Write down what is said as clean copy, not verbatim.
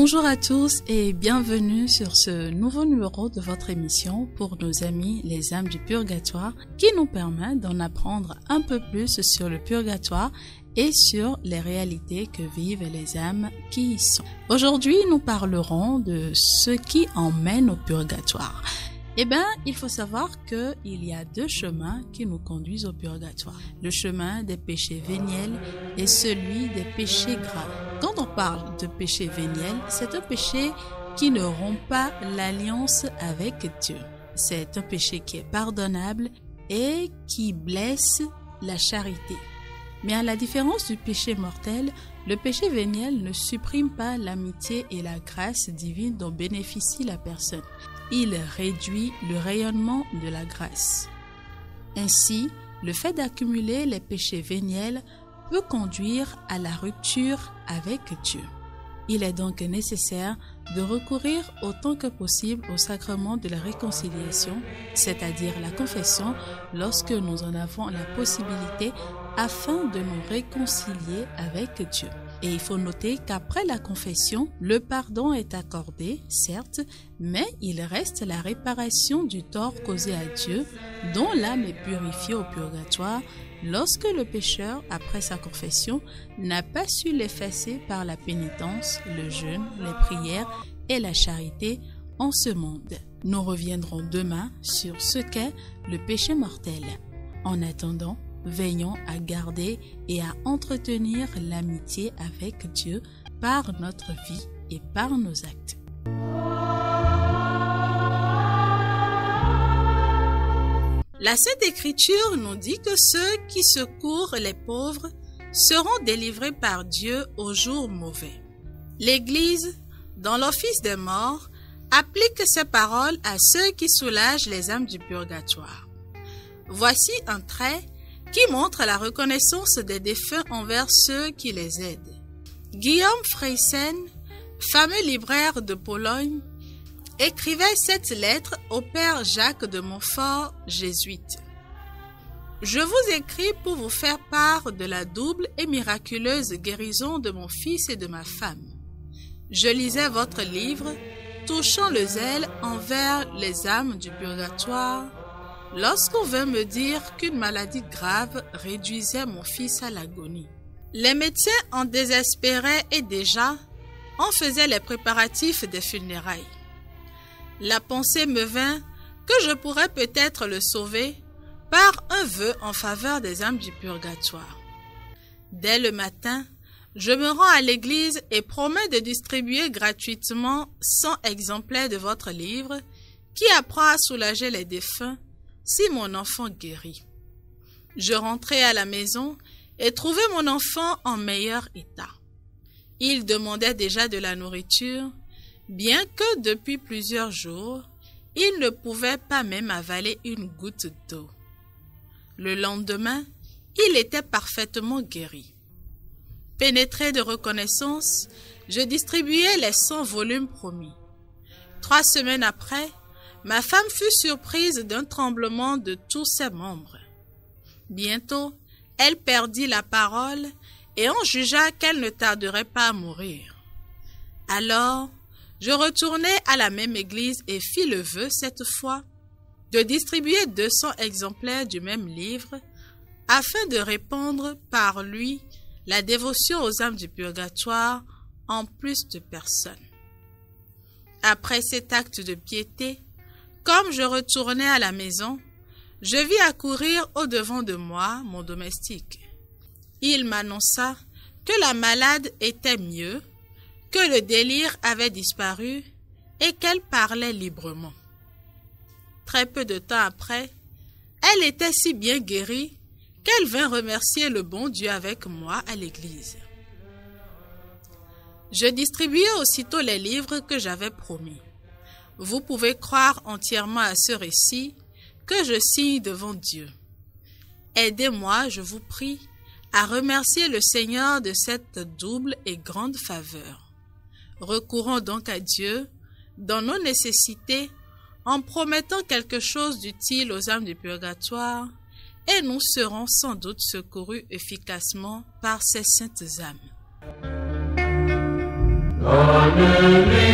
Bonjour à tous et bienvenue sur ce nouveau numéro de votre émission pour nos amis les âmes du purgatoire qui nous permet d'en apprendre un peu plus sur le purgatoire et sur les réalités que vivent les âmes qui y sont. Aujourd'hui, nous parlerons de ce qui emmène au purgatoire. Il faut savoir qu'il y a deux chemins qui nous conduisent au purgatoire. Le chemin des péchés véniels et celui des péchés gras. Quand on parle de péché véniel, c'est un péché qui ne rompt pas l'alliance avec Dieu. C'est un péché qui est pardonnable et qui blesse la charité. Mais à la différence du péché mortel, le péché véniel ne supprime pas l'amitié et la grâce divine dont bénéficie la personne. Il réduit le rayonnement de la grâce. Ainsi, le fait d'accumuler les péchés véniels peut conduire à la rupture avec Dieu. Il est donc nécessaire de recourir autant que possible au sacrement de la réconciliation, c'est-à-dire la confession, lorsque nous en avons la possibilité, afin de nous réconcilier avec Dieu. Et il faut noter qu'après la confession, le pardon est accordé, certes, mais il reste la réparation du tort causé à Dieu, dont l'âme est purifiée au purgatoire, lorsque le pécheur, après sa confession, n'a pas su l'effacer par la pénitence, le jeûne, les prières et la charité en ce monde. Nous reviendrons demain sur ce qu'est le péché mortel. En attendant, veillons à garder et à entretenir l'amitié avec Dieu par notre vie et par nos actes. La Sainte Écriture nous dit que ceux qui secourent les pauvres seront délivrés par Dieu au jour mauvais. L'Église, dans l'office des morts, applique ces paroles à ceux qui soulagent les âmes du purgatoire. Voici un trait qui montre la reconnaissance des défunts envers ceux qui les aident. Guillaume Freysen, fameux libraire de Pologne, écrivait cette lettre au père Jacques de Montfort, jésuite. « Je vous écris pour vous faire part de la double et miraculeuse guérison de mon fils et de ma femme. Je lisais votre livre, touchant le zèle envers les âmes du purgatoire, lorsqu'on vint me dire qu'une maladie grave réduisait mon fils à l'agonie. Les médecins en désespéraient et déjà, on faisait les préparatifs des funérailles. La pensée me vint que je pourrais peut-être le sauver par un vœu en faveur des âmes du purgatoire. Dès le matin, je me rends à l'église et promets de distribuer gratuitement 100 exemplaires de votre livre qui apprend à soulager les défunts si mon enfant guérit. Je rentrai à la maison et trouvai mon enfant en meilleur état. Il demandait déjà de la nourriture, bien que depuis plusieurs jours, il ne pouvait pas même avaler une goutte d'eau. Le lendemain, il était parfaitement guéri. Pénétré de reconnaissance, je distribuai les 100 volumes promis. 3 semaines après, ma femme fut surprise d'un tremblement de tous ses membres. Bientôt, elle perdit la parole et on jugea qu'elle ne tarderait pas à mourir. Alors, je retournai à la même église et fis le vœu cette fois de distribuer 200 exemplaires du même livre afin de répandre par lui la dévotion aux âmes du purgatoire en plus de personnes. Après cet acte de piété, comme je retournais à la maison, je vis accourir au-devant de moi mon domestique. Il m'annonça que la malade était mieux, que le délire avait disparu et qu'elle parlait librement. Très peu de temps après, elle était si bien guérie qu'elle vint remercier le bon Dieu avec moi à l'église. Je distribuai aussitôt les livres que j'avais promis. Vous pouvez croire entièrement à ce récit que je signe devant Dieu. Aidez-moi, je vous prie, à remercier le Seigneur de cette double et grande faveur. Recourons donc à Dieu dans nos nécessités en promettant quelque chose d'utile aux âmes du purgatoire et nous serons sans doute secourus efficacement par ces saintes âmes. Donne-lui